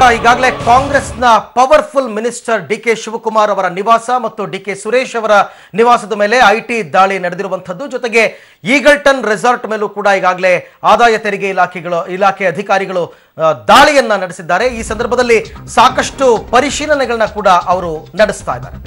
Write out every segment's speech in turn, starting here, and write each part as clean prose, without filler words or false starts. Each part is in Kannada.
ಈಗಾಗಲೇ ಕಾಂಗ್ರೆಸ್ನ ಪವರ್ಫುಲ್ ಮಿನಿಸ್ಟರ್ ಡಿಕೆ ಶಿವಕುಮಾರ್ ಅವರ ನಿವಾಸ ಮತ್ತು ಡಿಕೆ ಸುರೇಶ್ ಅವರ ನಿವಾಸದ ಮೇಲೆ ಐಟಿ ದಾಳಿ ನಡೆದಿರುವಂತದ್ದು. ಜೊತೆಗೆ ಈಗಲ್ಟನ್ ರೆಸಾರ್ಟ್ ಮೇಲೂ ಕೂಡ ಈಗಾಗಲೇ ಆದಾಯ ತೆರಿಗೆ ಇಲಾಖೆ ಅಧಿಕಾರಿಗಳು ದಾಳಿಯನ್ನ ನಡೆಸಿದ್ದಾರೆ. ಈ ಸಂದರ್ಭದಲ್ಲಿ ಸಾಕಷ್ಟು ಪರಿಶೀಲನೆಗಳನ್ನ ಕೂಡ ಅವರು ನಡೆಸ್ತಾ ಇದ್ದಾರೆ.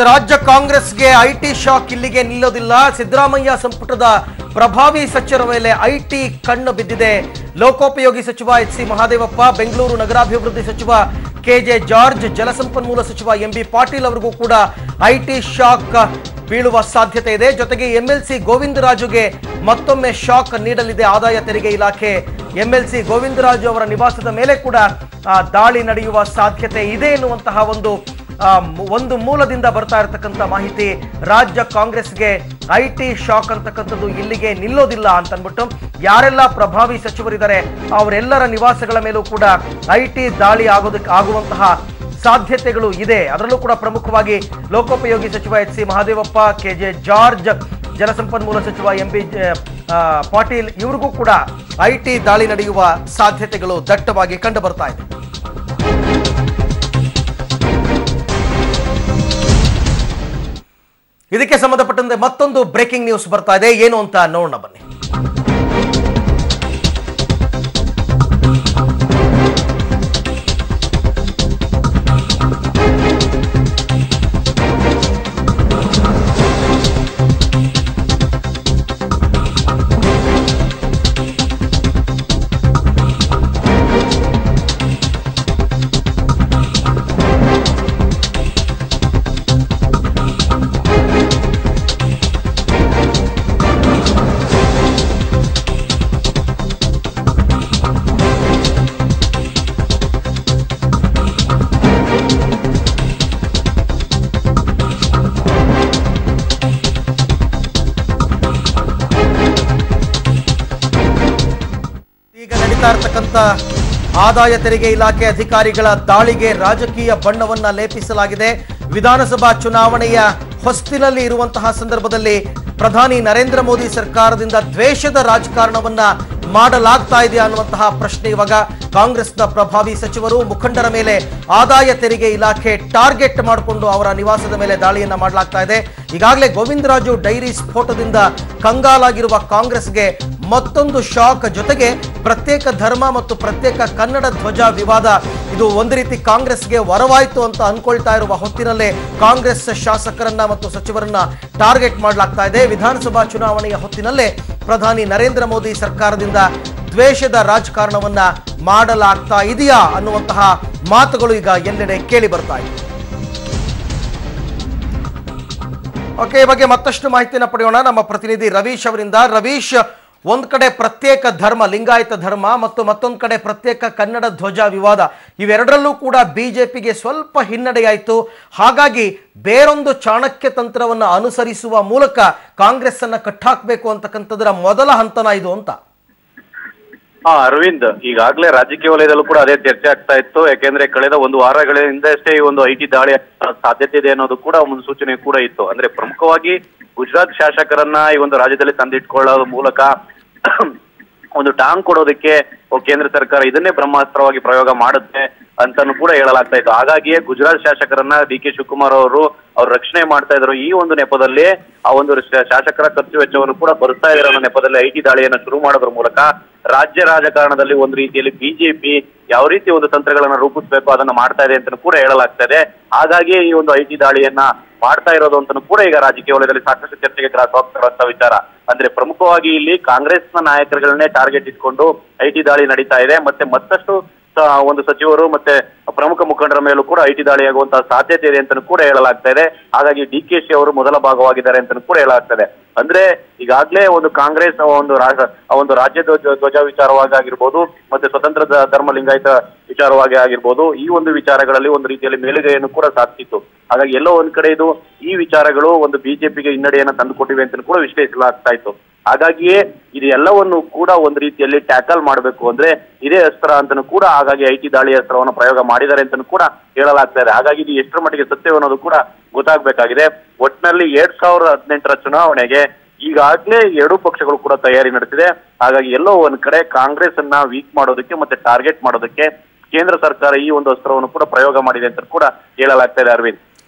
ರಾಜ್ಯ ಕಾಂಗ್ರೆಸ್ಗೆ ಐಟಿ ಶಾಕ್ ಇಲ್ಲಿಗೆ ನಿಲ್ಲೋದಿಲ್ಲ. ಸಿದ್ದರಾಮಯ್ಯ ಸಂಪುಟದ ಪ್ರಭಾವಿ ಸಚಿವರ ಮೇಲೆ ಐಟಿ ಕಣ್ಣು ಬಿದ್ದಿದೆ. ಲೋಕೋಪಯೋಗಿ ಸಚಿವ ಎಚ್ ಸಿ ಮಹದೇವಪ್ಪ, ಬೆಂಗಳೂರು ನಗರಾಭಿವೃದ್ಧಿ ಸಚಿವ ಕೆಜೆ ಜಾರ್ಜ್, ಜಲಸಂಪನ್ಮೂಲ ಸಚಿವ ಎಂಬಿ ಪಾಟೀಲ್ ಅವರಿಗೂ ಕೂಡ ಐಟಿ ಶಾಕ್ ಬೀಳುವ ಸಾಧ್ಯತೆ ಇದೆ. ಜೊತೆಗೆ ಎಂಎಲ್ಸಿ ಗೋವಿಂದರಾಜುಗೆ ಮತ್ತೊಮ್ಮೆ ಶಾಕ್ ನೀಡಲಿದೆ ಆದಾಯ ತೆರಿಗೆ ಇಲಾಖೆ. ಎಂಎಲ್ಸಿ ಗೋವಿಂದರಾಜು ಅವರ ನಿವಾಸದ ಮೇಲೆ ಕೂಡ ದಾಳಿ ನಡೆಯುವ ಸಾಧ್ಯತೆ ಇದೆ ಎನ್ನುವಂತಹ ಒಂದು ಮೂಲದಿಂದ ಬರ್ತಾ ಇರತಕ್ಕಂಥ ಮಾಹಿತಿ. ರಾಜ್ಯ ಕಾಂಗ್ರೆಸ್ಗೆ ಐಟಿ ಶಾಕ್ ಅಂತಕ್ಕಂಥದ್ದು ಇಲ್ಲಿಗೆ ನಿಲ್ಲೋದಿಲ್ಲ ಅಂತ ಅಂದ್ಬಿಟ್ಟು ಯಾರೆಲ್ಲ ಪ್ರಭಾವಿ ಸಚಿವರಿದ್ದಾರೆ ಅವರೆಲ್ಲರ ನಿವಾಸಗಳ ಮೇಲೂ ಕೂಡ ಐಟಿ ದಾಳಿ ಆಗುವಂತಹ ಸಾಧ್ಯತೆಗಳು ಇದೆ. ಅದರಲ್ಲೂ ಕೂಡ ಪ್ರಮುಖವಾಗಿ ಲೋಕೋಪಯೋಗಿ ಸಚಿವ H C Mahadevappa, K J George, ಜಲಸಂಪನ್ಮೂಲ ಸಚಿವ ಎಂಬಿ ಪಾಟೀಲ್ ಇವರಿಗೂ ಕೂಡ ಐಟಿ ದಾಳಿ ನಡೆಯುವ ಸಾಧ್ಯತೆಗಳು ದಟ್ಟವಾಗಿ ಕಂಡು ಬರ್ತಾ ಇದೆ. ಇದಕ್ಕೆ ಸಂಬಂಧಪಟ್ಟಂತೆ ಮತ್ತೊಂದು ಬ್ರೇಕಿಂಗ್ ನ್ಯೂಸ್ ಬರ್ತಾ ಇದೆ. ಏನು ಅಂತ ನೋಡೋಣ ಬನ್ನಿ. ಇರತಕ್ಕಂತ ಆದಾಯ ತೆರಿಗೆ ಇಲಾಖೆ ಅಧಿಕಾರಿಗಳ ದಾಳಿಗೆ ರಾಜಕೀಯ ಬಣ್ಣವನ್ನ ಲೇಪಿಸಲಾಗಿದೆ. ವಿಧಾನಸಭಾ ಚುನಾವಣೆಯ ಹೊಸ್ತಿಲಲ್ಲಿ ಇರುವಂತಹ ಸಂದರ್ಭದಲ್ಲಿ ಪ್ರಧಾನಿ ನರೇಂದ್ರ ಮೋದಿ ಸರ್ಕಾರದಿಂದ ದ್ವೇಷದ ರಾಜಕಾರಣವನ್ನ ಮಾಡಲಾಗ್ತಾ ಇದೆ ಅನ್ನುವಂತಹ ಪ್ರಶ್ನೆ ಇವಾಗ ಕಾಂಗ್ರೆಸ್ನ ಪ್ರಭಾವಿ ಸಚಿವರು ಮುಖಂಡರ ಮೇಲೆ ಆದಾಯ ತೆರಿಗೆ ಇಲಾಖೆ ಟಾರ್ಗೆಟ್ ಮಾಡಿಕೊಂಡು ಅವರ ನಿವಾಸದ ಮೇಲೆ ದಾಳಿಯನ್ನ ಮಾಡಲಾಗ್ತಾ ಇದೆ. ಈಗಾಗಲೇ ಗೋವಿಂದರಾಜು ಡೈರಿ ಸ್ಫೋಟದಿಂದ ಕಂಗಾಲಾಗಿರುವ ಕಾಂಗ್ರೆಸ್ಗೆ ಮತ್ತೊಂದು ಶಾಕ್. ಜೊತೆಗೆ ಪ್ರತ್ಯೇಕ ಧರ್ಮ ಮತ್ತು ಪ್ರತ್ಯೇಕ ಕನ್ನಡ ಧ್ವಜ ವಿವಾದ ಇದು ಒಂದು ರೀತಿ ಕಾಂಗ್ರೆಸ್ಗೆ ವರವಾಯಿತು ಅಂತ ಅನ್ಕೊಳ್ತಾ ಇರುವ ಹೊತ್ತಿನಲ್ಲೇ ಕಾಂಗ್ರೆಸ್ ಶಾಸಕರನ್ನ ಮತ್ತು ಸಚಿವರನ್ನ ಟಾರ್ಗೆಟ್ ಮಾಡಲಾಗ್ತಾ ಇದೆ. ವಿಧಾನಸಭಾ ಚುನಾವಣೆಯ ಹೊತ್ತಿನಲ್ಲೇ ಪ್ರಧಾನಿ ನರೇಂದ್ರ ಮೋದಿ ಸರ್ಕಾರದಿಂದ ದ್ವೇಷದ ರಾಜಕಾರಣವನ್ನ ಮಾಡಲಾಗ್ತಾ ಇದೆಯಾ ಅನ್ನುವಂತಹ ಮಾತುಗಳು ಈಗ ಎಲ್ಲೆಡೆ ಕೇಳಿ ಬರ್ತಾ ಇದೆ. ಓಕೆ, ಈ ಬಗ್ಗೆ ಮತ್ತಷ್ಟು ಮಾಹಿತಿಯನ್ನು ಪಡೆಯೋಣ ನಮ್ಮ ಪ್ರತಿನಿಧಿ ರವೀಶ್ ಅವರಿಂದ. ರವೀಶ್, ಒಂದ್ ಕಡೆ ಪ್ರತ್ಯೇಕ ಧರ್ಮ ಲಿಂಗಾಯತ ಧರ್ಮ ಮತ್ತು ಮತ್ತೊಂದು ಕಡೆ ಪ್ರತ್ಯೇಕ ಕನ್ನಡ ಧ್ವಜ ವಿವಾದ, ಇವೆರಡರಲ್ಲೂ ಕೂಡ ಬಿಜೆಪಿಗೆ ಸ್ವಲ್ಪ ಹಿನ್ನಡೆಯಾಯಿತು. ಹಾಗಾಗಿ ಬೇರೊಂದು ಚಾಣಕ್ಯ ತಂತ್ರವನ್ನು ಅನುಸರಿಸುವ ಮೂಲಕ ಕಾಂಗ್ರೆಸ್ ಅನ್ನ ಕಟ್ಟಾಕಬೇಕು ಅಂತಕ್ಕಂಥದ್ರ ಮೊದಲ ಹಂತನ ಇದು ಅಂತ. ಅರವಿಂದ್, ಈಗಾಗಲೇ ರಾಜಕೀಯ ವಲಯದಲ್ಲೂ ಕೂಡ ಅದೇ ಚರ್ಚೆ ಆಗ್ತಾ ಇತ್ತು. ಯಾಕೆಂದ್ರೆ ಕಳೆದ ಒಂದು ವಾರಗಳಿಂದಷ್ಟೇ ಈ ಒಂದು ಐಟಿ ದಾಳಿ ಸಾಧ್ಯತೆ ಇದೆ ಅನ್ನೋದು ಕೂಡ ಮುನ್ಸೂಚನೆ ಕೂಡ ಇತ್ತು. ಅಂದ್ರೆ ಪ್ರಮುಖವಾಗಿ ಗುಜರಾತ್ ಶಾಸಕರನ್ನ ಈ ಒಂದು ರಾಜ್ಯದಲ್ಲಿ ತಂದಿಟ್ಕೊಳ್ಳೋದ್ರ ಮೂಲಕ ಒಂದು ಟಾಂಗ್ ಕೊಡೋದಕ್ಕೆ ಕೇಂದ್ರ ಸರ್ಕಾರ ಇದನ್ನೇ ಬ್ರಹ್ಮಾಸ್ತ್ರವಾಗಿ ಪ್ರಯೋಗ ಮಾಡುತ್ತೆ ಅಂತಾನು ಕೂಡ ಹೇಳಲಾಗ್ತಾ ಇತ್ತು. ಹಾಗಾಗಿಯೇ ಗುಜರಾತ್ ಶಾಸಕರನ್ನ ಡಿ ಕೆ ಶಿವಕುಮಾರ್ ಅವರು ರಕ್ಷಣೆ ಮಾಡ್ತಾ ಇದ್ರು. ಈ ಒಂದು ನೆಪದಲ್ಲಿ ಆ ಒಂದು ಶಾಸಕರ ಖರ್ಚು ವೆಚ್ಚವನ್ನು ಕೂಡ ಬರ್ತಾ ಇರೋ ನೆಪದಲ್ಲಿ ಐಟಿ ದಾಳಿಯನ್ನ ಶುರು ಮಾಡೋದ್ರ ಮೂಲಕ ರಾಜ್ಯ ರಾಜಕಾರಣದಲ್ಲಿ ಒಂದು ರೀತಿಯಲ್ಲಿ ಬಿಜೆಪಿ ಯಾವ ರೀತಿ ಒಂದು ತಂತ್ರಗಳನ್ನ ರೂಪಿಸಬೇಕು ಅದನ್ನ ಮಾಡ್ತಾ ಇದೆ ಅಂತ ಕೂಡ ಹೇಳಲಾಗ್ತಾ ಇದೆ. ಹಾಗಾಗಿ ಈ ಒಂದು ಐಟಿ ದಾಳಿಯನ್ನ ಮಾಡ್ತಾ ಇರೋದು ಅಂತಾನು ಕೂಡ ಈಗ ರಾಜಕೀಯ ವಲಯದಲ್ಲಿ ಸಾಕಷ್ಟು ಚರ್ಚೆಗೆ ಗ್ರಾಸವಾಗ್ತಿರುವಂತ ವಿಚಾರ. ಅಂದ್ರೆ ಪ್ರಮುಖವಾಗಿ ಇಲ್ಲಿ ಕಾಂಗ್ರೆಸ್ನ ನಾಯಕರುಗಳನ್ನೇ ಟಾರ್ಗೆಟ್ ಇಟ್ಕೊಂಡು ಐಟಿ ದಾಳಿ ನಡೀತಾ ಇದೆ. ಮತ್ತೆ ಮತ್ತಷ್ಟು ಒಂದು ಸಚಿವರು ಮತ್ತೆ ಪ್ರಮುಖ ಮುಖಂಡರ ಮೇಲೂ ಕೂಡ ಐಟಿ ದಾಳಿಯಾಗುವಂತಹ ಸಾಧ್ಯತೆ ಇದೆ ಅಂತ ಕೂಡ ಹೇಳಲಾಗ್ತಾ ಇದೆ. ಹಾಗಾಗಿ ಡಿ ಕೆ ಶಿ ಅವರು ಮೊದಲ ಭಾಗವಾಗಿದ್ದಾರೆ ಅಂತ ಕೂಡ ಹೇಳಲಾಗ್ತದೆ. ಅಂದ್ರೆ ಈಗಾಗಲೇ ಒಂದು ಕಾಂಗ್ರೆಸ್ ಒಂದು ರಾಜ್ಯ ಧ್ವಜ ವಿಚಾರವಾಗಿ ಆಗಿರ್ಬೋದು, ಮತ್ತೆ ಸ್ವತಂತ್ರ ಧರ್ಮ ಲಿಂಗಾಯತ ವಿಚಾರವಾಗಿ ಆಗಿರ್ಬೋದು, ಈ ಒಂದು ವಿಚಾರಗಳಲ್ಲಿ ಒಂದು ರೀತಿಯಲ್ಲಿ ಮೇಲುಗೈಯನ್ನು ಕೂಡ ಸಾಧಿಸಿತ್ತು. ಹಾಗಾಗಿ ಎಲ್ಲೋ ಒಂದ್ ಕಡೆ ಇದು ಈ ವಿಚಾರಗಳು ಒಂದು ಬಿಜೆಪಿಗೆ ಹಿನ್ನಡೆಯನ್ನ ತಂದುಕೊಟ್ಟಿವೆ ಅಂತ ಕೂಡ ವಿಶ್ಲೇಷಿಸಲಾಗ್ತಾ ಇತ್ತು. ಹಾಗಾಗಿಯೇ ಇದು ಎಲ್ಲವನ್ನು ಕೂಡ ಒಂದು ರೀತಿಯಲ್ಲಿ ಟ್ಯಾಕಲ್ ಮಾಡಬೇಕು ಅಂದ್ರೆ ಇದೇ ಅಸ್ತ್ರ ಅಂತನೂ ಕೂಡ ಹಾಗಾಗಿ ಐಟಿ ದಾಳಿ ಅಸ್ತ್ರವನ್ನು ಪ್ರಯೋಗ ಮಾಡಿದ್ದಾರೆ ಅಂತನೂ ಕೂಡ ಹೇಳಲಾಗ್ತಾ ಇದೆ. ಹಾಗಾಗಿ ಇದು ಎಷ್ಟರ ಮಟ್ಟಿಗೆ ಸತ್ಯ ಅನ್ನೋದು ಕೂಡ ಗೊತ್ತಾಗಬೇಕಾಗಿದೆ. ಒಟ್ಟಿನಲ್ಲಿ 2018ರ ಚುನಾವಣೆಗೆ ಈಗಾಗಲೇ ಎರಡೂ ಪಕ್ಷಗಳು ಕೂಡ ತಯಾರಿ ನಡೆಸಿದೆ. ಹಾಗಾಗಿ ಎಲ್ಲೋ ಒಂದ್ ಕಡೆ ಕಾಂಗ್ರೆಸ್ ಅನ್ನ ವೀಕ್ ಮಾಡೋದಕ್ಕೆ ಮತ್ತೆ ಟಾರ್ಗೆಟ್ ಮಾಡೋದಕ್ಕೆ ಕೇಂದ್ರ ಸರ್ಕಾರ ಈ ಒಂದು ಅಸ್ತ್ರವನ್ನು ಕೂಡ ಪ್ರಯೋಗ ಮಾಡಿದೆ ಅಂತ ಕೂಡ ಹೇಳಲಾಗ್ತಾ ಇದೆ. ಅರವಿಂದ್,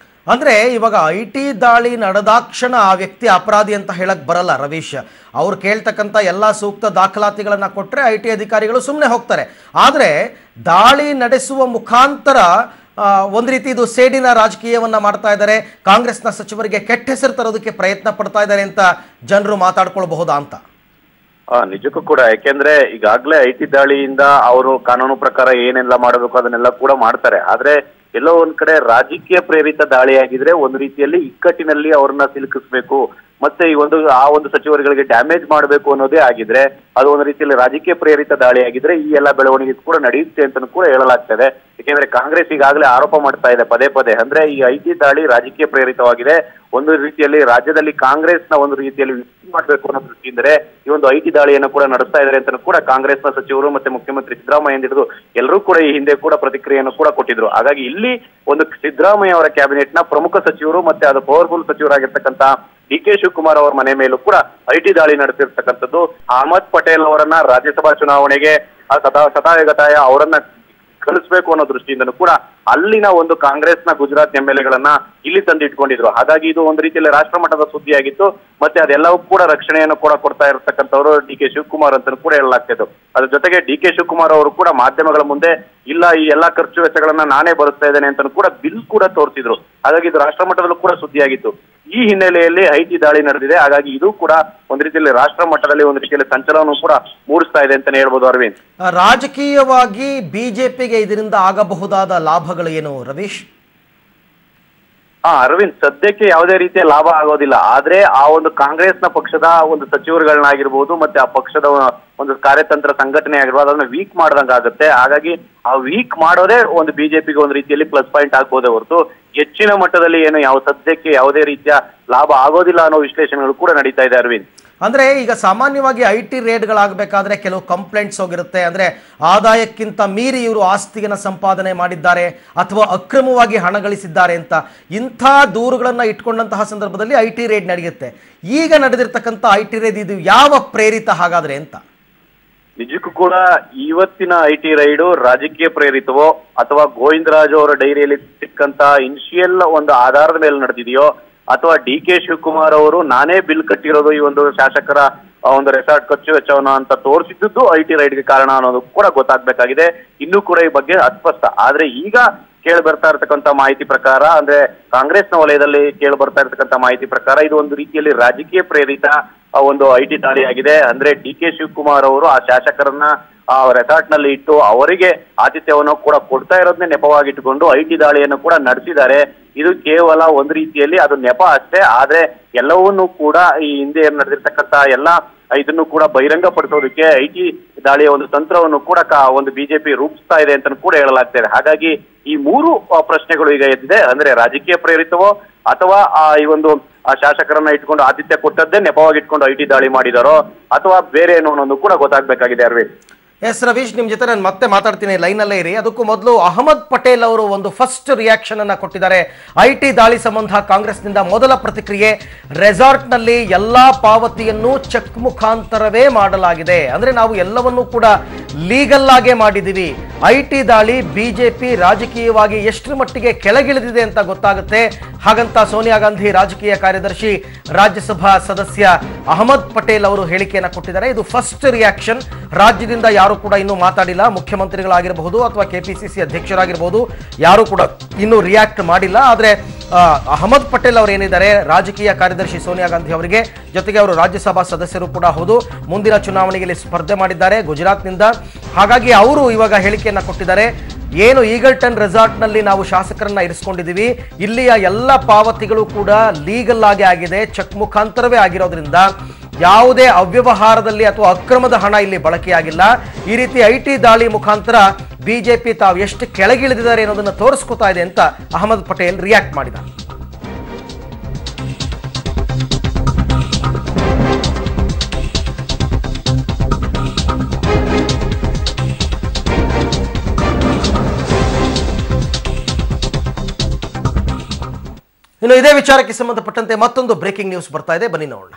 ಅಂದ್ರೆ ಇವಾಗ ಐಟಿ ದಾಳಿ ನಡೆದಾಕ್ಷಣ ಆ ವ್ಯಕ್ತಿ ಅಪರಾಧಿ ಅಂತ ಹೇಳಕ್ ಬರಲ್ಲ ರವೀಶ್. ಅವ್ರು ಕೇಳ್ತಕ್ಕಂಥ ಎಲ್ಲಾ ಸೂಕ್ತ ದಾಖಲಾತಿಗಳನ್ನ ಕೊಟ್ರೆ ಐಟಿ ಅಧಿಕಾರಿಗಳು ಸುಮ್ಮನೆ ಹೋಗ್ತಾರೆ. ಆದ್ರೆ ದಾಳಿ ನಡೆಸುವ ಮುಖಾಂತರ ಒಂದ್ ರೀತಿ ಇದು ಸೇಡಿನ ರಾಜಕೀಯವನ್ನ ಮಾಡ್ತಾ ಇದ್ದಾರೆ, ಕಾಂಗ್ರೆಸ್ನ ಸಚಿವರಿಗೆ ಕೆಟ್ಟ ಹೆಸರು ತರೋದಕ್ಕೆ ಪ್ರಯತ್ನ ಪಡ್ತಾ ಇದ್ದಾರೆ ಅಂತ ಜನರು ಮಾತಾಡ್ಕೊಳ್ಬಹುದಾ ಅಂತ. ನಿಜಕ್ಕೂ ಕೂಡ, ಯಾಕೆಂದ್ರೆ ಈಗಾಗಲೇ ಐಟಿ ದಾಳಿಯಿಂದ ಅವರು ಕಾನೂನು ಪ್ರಕಾರ ಏನೆಲ್ಲ ಮಾಡಬೇಕು ಅದನ್ನೆಲ್ಲ ಕೂಡ ಮಾಡ್ತಾರೆ. ಆದ್ರೆ ಎಲ್ಲೋ ಒಂದ್ ಕಡೆ ರಾಜಕೀಯ ಪ್ರೇರಿತ ದಾಳಿಯಾಗಿದ್ರೆ ಒಂದು ರೀತಿಯಲ್ಲಿ ಇಕ್ಕಟ್ಟಿನಲ್ಲಿ ಅವ್ರನ್ನ ಸಿಲುಕಿಸ್ಬೇಕು, ಮತ್ತೆ ಈ ಒಂದು ಸಚಿವರುಗಳಿಗೆ ಡ್ಯಾಮೇಜ್ ಮಾಡಬೇಕು ಅನ್ನೋದೇ ಆಗಿದ್ರೆ ಅದು ಒಂದು ರೀತಿಯಲ್ಲಿ ರಾಜಕೀಯ ಪ್ರೇರಿತ ದಾಳಿ ಆಗಿದ್ರೆ ಈ ಎಲ್ಲ ಬೆಳವಣಿಗೆ ಕೂಡ ನಡೆಯುತ್ತೆ ಅಂತ ಕೂಡ ಹೇಳಲಾಗ್ತದೆ. ಯಾಕೆಂದ್ರೆ ಕಾಂಗ್ರೆಸ್ ಈಗಾಗಲೇ ಆರೋಪ ಮಾಡ್ತಾ ಇದೆ ಪದೇ ಪದೇ, ಅಂದ್ರೆ ಈ ಐಟಿ ದಾಳಿ ರಾಜಕೀಯ ಪ್ರೇರಿತವಾಗಿದೆ, ಒಂದು ರೀತಿಯಲ್ಲಿ ರಾಜ್ಯದಲ್ಲಿ ಕಾಂಗ್ರೆಸ್ನ ಒಂದು ರೀತಿಯಲ್ಲಿ ಮಾಡಬೇಕು ಅನ್ನೋ ದೃಷ್ಟಿಯಿಂದಲೇ ಈ ಒಂದು ಐಟಿ ದಾಳಿಯನ್ನು ಕೂಡ ನಡೆಸ್ತಾ ಇದ್ದಾರೆ ಅಂತ ಕೂಡ ಕಾಂಗ್ರೆಸ್ನ ಸಚಿವರು ಮತ್ತೆ ಮುಖ್ಯಮಂತ್ರಿ ಸಿದ್ದರಾಮಯ್ಯ ಹಿಡಿದು ಎಲ್ಲರೂ ಕೂಡ ಈ ಹಿಂದೆ ಕೂಡ ಪ್ರತಿಕ್ರಿಯೆಯನ್ನು ಕೂಡ ಕೊಟ್ಟಿದ್ರು. ಹಾಗಾಗಿ ಇಲ್ಲಿ ಒಂದು ಸಿದ್ದರಾಮಯ್ಯ ಅವರ ಕ್ಯಾಬಿನೆಟ್ ನ ಪ್ರಮುಖ ಸಚಿವರು ಮತ್ತೆ ಅದು ಪವರ್ಫುಲ್ ಸಚಿವರಾಗಿರ್ತಕ್ಕಂಥ ಡಿ.ಕೆ. ಶಿವಕುಮಾರ್ ಅವರ ಮನೆ ಮೇಲೂ ಕೂಡ ಐಟಿ ದಾಳಿ ನಡೆಸಿರ್ತಕ್ಕಂಥದ್ದು. ಅಹಮದ್ ಪಟೇಲ್ ಅವರನ್ನ ರಾಜ್ಯಸಭಾ ಚುನಾವಣೆಗೆ ಶತಾಯಗತಾಯ ಅವರನ್ನ ಕಳಿಸ್ಬೇಕು ಅನ್ನೋ ದೃಷ್ಟಿಯಿಂದನೂ ಕೂಡ ಅಲ್ಲಿನ ಒಂದು ಕಾಂಗ್ರೆಸ್ನ ಗುಜರಾತ್ MLA ಇಲ್ಲಿ ತಂದಿಟ್ಕೊಂಡಿದ್ರು. ಹಾಗಾಗಿ ಇದು ಒಂದು ರೀತಿಯಲ್ಲಿ ರಾಷ್ಟ್ರ ಮಟ್ಟದ ಸುದ್ದಿಯಾಗಿತ್ತು. ಮತ್ತೆ ಅದೆಲ್ಲವೂ ಕೂಡ ರಕ್ಷಣೆಯನ್ನು ಕೂಡ ಕೊಡ್ತಾ ಇರತಕ್ಕಂಥವ್ರು ಡಿ.ಕೆ. ಶಿವಕುಮಾರ್ ಅಂತ ಕೂಡ ಹೇಳಲಾಗ್ತಿತ್ತು. ಅದ್ರ ಜೊತೆಗೆ ಡಿ.ಕೆ. ಶಿವಕುಮಾರ್ ಅವರು ಕೂಡ ಮಾಧ್ಯಮಗಳ ಮುಂದೆ ಇಲ್ಲ ಈ ಎಲ್ಲಾ ಖರ್ಚು ವೆಚ್ಚಗಳನ್ನ ನಾನೇ ಭರಿಸ್ತಾ ಇದ್ದೇನೆ ಅಂತ ಕೂಡ ಬಿಲ್ ಕೂಡ ತೋರಿಸಿದ್ರು. ಹಾಗಾಗಿ ಇದು ರಾಷ್ಟ್ರ ಮಟ್ಟದಲ್ಲೂ ಕೂಡ ಸುದ್ದಿಯಾಗಿತ್ತು. ಈ ಹಿನ್ನೆಲೆಯಲ್ಲಿ ಐಟಿ ದಾಳಿ ನಡೆದಿದೆ. ಹಾಗಾಗಿ ಇದು ಕೂಡ ಒಂದು ರೀತಿಯಲ್ಲಿ ರಾಷ್ಟ್ರ ಮಟ್ಟದಲ್ಲಿ ಒಂದು ರೀತಿಯಲ್ಲಿ ಸಂಚಲನವನ್ನು ಕೂಡ ಮೂಡಿಸ್ತಾ ಇದೆ ಅಂತಾನೆ ಹೇಳ್ಬೋದು. ಅರವಿಂದ್, ರಾಜಕೀಯವಾಗಿ ಬಿಜೆಪಿಗೆ ಇದರಿಂದ ಆಗಬಹುದಾದ ಲಾಭಗಳು ಏನು ರವೀಶ್? ಅರವಿಂದ್, ಸದ್ಯಕ್ಕೆ ಯಾವುದೇ ರೀತಿಯ ಲಾಭ ಆಗೋದಿಲ್ಲ. ಆದ್ರೆ ಆ ಒಂದು ಕಾಂಗ್ರೆಸ್ನ ಪಕ್ಷದ ಒಂದು ಸಚಿವರುಗಳನ್ನಾಗಿರ್ಬೋದು ಮತ್ತೆ ಆ ಪಕ್ಷದ ಒಂದು ಕಾರ್ಯತಂತ್ರ ಸಂಘಟನೆ ಆಗಿರ್ಬೋದು ಅದನ್ನ ವೀಕ್ ಮಾಡ್ದಂಗಾಗುತ್ತೆ. ಹಾಗಾಗಿ ಆ ವೀಕ್ ಮಾಡೋದೇ ಒಂದು ಬಿಜೆಪಿಗೆ ಒಂದು ರೀತಿಯಲ್ಲಿ ಪ್ಲಸ್ ಪಾಯಿಂಟ್ ಆಗ್ಬೋದೇ ಹೊರತು ಹೆಚ್ಚಿನ ಮಟ್ಟದಲ್ಲಿ ಏನು ಸದ್ಯಕ್ಕೆ ಯಾವುದೇ ರೀತಿಯ ಲಾಭ ಆಗೋದಿಲ್ಲ ಅನ್ನೋ ವಿಶ್ಲೇಷಣೆಗಳು ಕೂಡ ನಡೀತಾ ಇದೆ. ಅರವಿಂದ್, ಅಂದ್ರೆ ಈಗ ಸಾಮಾನ್ಯವಾಗಿ ಐಟಿ ರೇಡ್ಗಳಾಗಬೇಕಾದ್ರೆ ಕೆಲವು ಕಂಪ್ಲೇಂಟ್ಸ್ ಹೋಗಿರುತ್ತೆ. ಅಂದ್ರೆ ಆದಾಯಕ್ಕಿಂತ ಮೀರಿ ಇವರು ಆಸ್ತಿಯನ್ನು ಸಂಪಾದನೆ ಮಾಡಿದ್ದಾರೆ ಅಥವಾ ಅಕ್ರಮವಾಗಿ ಹಣ ಗಳಿಸಿದ್ದಾರೆ ಅಂತ ಇಂಥ ದೂರುಗಳನ್ನ ಇಟ್ಕೊಂಡಂತಹ ಸಂದರ್ಭದಲ್ಲಿ ಐಟಿ ರೇಡ್ ನಡೆಯುತ್ತೆ. ಈಗ ನಡೆದಿರ್ತಕ್ಕಂಥ ಐಟಿ ರೇಡ್ ಇದು ಯಾವ ಪ್ರೇರಿತ ಹಾಗಾದ್ರೆ ಅಂತ? ನಿಜಕ್ಕೂ ಕೂಡ ಇವತ್ತಿನ ಐಟಿ ರೈಡು ರಾಜಕೀಯ ಪ್ರೇರಿತವೋ ಅಥವಾ ಗೋವಿಂದರಾಜು ಅವರ ಡೈರಿಯಲ್ಲಿ ಸಿಕ್ಕಂತ ಇನಿಷಿಯಲ್ ಒಂದು ಆಧಾರದ ಮೇಲೆ ನಡೆದಿದೆಯೋ ಅಥವಾ ಡಿ.ಕೆ. ಶಿವಕುಮಾರ್ ಅವರು ನಾನೇ ಬಿಲ್ ಕಟ್ಟಿರೋದು ಈ ಒಂದು ಶಾಸಕರ ಒಂದು ರೆಸಾರ್ಟ್ ಖರ್ಚು ವೆಚ್ಚವನ್ನು ಅಂತ ತೋರಿಸಿದ್ದು ಐಟಿ ರೈಡ್ಗೆ ಕಾರಣ ಅನ್ನೋದು ಕೂಡ ಗೊತ್ತಾಗಬೇಕಾಗಿದೆ. ಇನ್ನೂ ಕೂಡ ಈ ಬಗ್ಗೆ ಅಸ್ಪಷ್ಟ. ಆದ್ರೆ ಈಗ ಕೇಳಿ ಬರ್ತಾ ಇರತಕ್ಕಂಥ ಮಾಹಿತಿ ಪ್ರಕಾರ, ಅಂದ್ರೆ ಕಾಂಗ್ರೆಸ್ನ ವಲಯದಲ್ಲಿ ಕೇಳಿ ಬರ್ತಾ ಇರತಕ್ಕಂಥ ಮಾಹಿತಿ ಪ್ರಕಾರ ಇದು ಒಂದು ರೀತಿಯಲ್ಲಿ ರಾಜಕೀಯ ಪ್ರೇರಿತ ಒಂದು ಐಟಿ ದಾಳಿ ಆಗಿದೆ. ಅಂದ್ರೆ ಡಿ.ಕೆ. ಶಿವಕುಮಾರ್ ಅವರು ಆ ಶಾಸಕರನ್ನ ಆ ರೆಸಾರ್ಟ್ ನಲ್ಲಿ ಇಟ್ಟು ಅವರಿಗೆ ಆತಿಥ್ಯವನ್ನು ಕೂಡ ಕೊಡ್ತಾ ಇರೋದನ್ನೇ ನೆಪವಾಗಿಟ್ಟುಕೊಂಡು ಐಟಿ ದಾಳಿಯನ್ನು ಕೂಡ ನಡೆಸಿದ್ದಾರೆ. ಇದು ಕೇವಲ ಒಂದು ರೀತಿಯಲ್ಲಿ ಅದು ನೆಪ ಅಷ್ಟೇ. ಆದ್ರೆ ಎಲ್ಲವನ್ನೂ ಕೂಡ ಈ ಹಿಂದೆ ನಡೆದಿರ್ತಕ್ಕಂಥ ಎಲ್ಲ ಇದನ್ನು ಕೂಡ ಬಹಿರಂಗ ಪಡಿಸೋದಕ್ಕೆ ಐಟಿ ದಾಳಿಯ ಒಂದು ತಂತ್ರವನ್ನು ಕೂಡ ಒಂದು ಬಿಜೆಪಿ ರೂಪಿಸ್ತಾ ಇದೆ ಅಂತ ಕೂಡ ಹೇಳಲಾಗ್ತಾ ಇದೆ. ಹಾಗಾಗಿ ಈ ಮೂರು ಪ್ರಶ್ನೆಗಳು ಈಗ ಎದ್ದಿದೆ. ಅಂದ್ರೆ ರಾಜಕೀಯ ಪ್ರೇರಿತವೋ ಅಥವಾ ಈ ಒಂದು ಶಾಸಕರನ್ನ ಇಟ್ಕೊಂಡು ಆತಿಥ್ಯ ಕೊಟ್ಟದ್ದೇ ನೆಪವಾಗಿ ಇಟ್ಕೊಂಡು ಐಟಿ ದಾಳಿ ಮಾಡಿದಾರೋ ಅಥವಾ ಬೇರೆ ಏನೋ ಅನ್ನೋದು ಕೂಡ ಗೊತ್ತಾಗಬೇಕಾಗಿದೆ. ಅರವಿಂದ್, ಎಸ್ ರವೀಶ್, ನಿಮ್ ಜೊತೆ ನಾನು ಮತ್ತೆ ಮಾತಾಡ್ತೀನಿ, ಲೈನಲ್ಲೇ ಇರಿ. ಅದಕ್ಕೂ ಮೊದಲು ಅಹಮದ್ ಪಟೇಲ್ ಅವರು ಒಂದು ಫಸ್ಟ್ ರಿಯಾಕ್ಷನ್ ಅನ್ನ ಕೊಟ್ಟಿದ್ದಾರೆ. ಐಟಿ ದಾಳಿ ಸಂಬಂಧ ಕಾಂಗ್ರೆಸ್ನಿಂದ ಮೊದಲ ಪ್ರತಿಕ್ರಿಯೆ, ರೆಸಾರ್ಟ್ನಲ್ಲಿ ಎಲ್ಲಾ ಪಾವತಿಯನ್ನು ಚೆಕ್ ಮುಖಾಂತರವೇ ಮಾಡಲಾಗಿದೆ. ಅಂದ್ರೆ ನಾವು ಎಲ್ಲವನ್ನೂ ಕೂಡ ಲೀಗಲ್ ಆಗೇ ಮಾಡಿದೀವಿ. ಐಟಿ ದಾಳಿ ಬಿಜೆಪಿ ರಾಜಕೀಯವಾಗಿ ಎಷ್ಟರ ಮಟ್ಟಿಗೆ ಕೆಳಗಿಳಿದಿದೆ ಅಂತ ಗೊತ್ತಾಗುತ್ತೆ. ಹಾಗಂತ ಸೋನಿಯಾ ಗಾಂಧಿ ರಾಜಕೀಯ ಕಾರ್ಯದರ್ಶಿ ರಾಜ್ಯಸಭಾ ಸದಸ್ಯ ಅಹಮದ್ ಪಟೇಲ್ ಅವರು ಹೇಳಿಕೆಯನ್ನು ಕೊಟ್ಟಿದ್ದಾರೆ. ಇದು ಫಸ್ಟ್ ರಿಯಾಕ್ಷನ್. ರಾಜ್ಯದಿಂದ ಯಾರು ಕೂಡ ಇನ್ನೂ ಮಾತಾಡಿಲ್ಲ. ಮುಖ್ಯಮಂತ್ರಿಗಳಾಗಿರಬಹುದು ಅಥವಾ ಕೆಪಿಸಿಸಿ ಅಧ್ಯಕ್ಷರಾಗಿರಬಹುದು, ಯಾರು ಕೂಡ ಇನ್ನೂ ರಿಯಾಕ್ಟ್ ಮಾಡಿಲ್ಲ. ಆದ್ರೆ ಅಹಮದ್ ಪಟೇಲ್ ಅವರು ಏನಿದ್ದಾರೆ, ರಾಜಕೀಯ ಕಾರ್ಯದರ್ಶಿ ಸೋನಿಯಾ ಗಾಂಧಿ ಅವರಿಗೆ, ಜೊತೆಗೆ ಅವರು ರಾಜ್ಯಸಭಾ ಸದಸ್ಯರು ಕೂಡ ಹೌದು. ಮುಂದಿನ ಚುನಾವಣೆಯಲ್ಲಿ ಸ್ಪರ್ಧೆ ಮಾಡಿದ್ದಾರೆ ಗುಜರಾತ್ನಿಂದ. ಹಾಗಾಗಿ ಅವರು ಇವಾಗ ಹೇಳಿಕೆಯನ್ನ ಕೊಟ್ಟಿದ್ದಾರೆ. ಏನು ಈಗಲ್ಟನ್ ರೆಸಾರ್ಟ್ನಲ್ಲಿ ನಾವು ಶಾಸಕರನ್ನ ಇರಿಸ್ಕೊಂಡಿದ್ದೀವಿ, ಇಲ್ಲಿಯ ಎಲ್ಲ ಪಾವತಿಗಳು ಕೂಡ ಲೀಗಲ್ ಆಗಿ ಆಗಿದೆ, ಚೆಕ್ ಮುಖಾಂತರವೇ ಆಗಿರೋದ್ರಿಂದ ಯಾವುದೇ ಅವ್ಯವಹಾರದಲ್ಲಿ ಅಥವಾ ಅಕ್ರಮದ ಹಣ ಇಲ್ಲಿ ಬಳಕೆಯಾಗಿಲ್ಲ. ಈ ರೀತಿ ಐಟಿ ದಾಳಿ ಮುಖಾಂತರ ಬಿಜೆಪಿ ತಾವು ಎಷ್ಟು ಕೆಳಗಿಳಿದಿದ್ದಾರೆ ಅನ್ನೋದನ್ನ ತೋರಿಸ್ಕೊತಾ ಇದೆ ಅಂತ ಅಹಮದ್ ಪಟೇಲ್ ರಿಯಾಕ್ಟ್ ಮಾಡಿದ್ದಾರೆ. ಇನ್ನು ಇದೇ ವಿಚಾರಕ್ಕೆ ಸಂಬಂಧಪಟ್ಟಂತೆ ಮತ್ತೊಂದು ಬ್ರೇಕಿಂಗ್ ನ್ಯೂಸ್ ಬರ್ತಾ ಇದೆ, ಬನ್ನಿ ನೋಡೋಣ.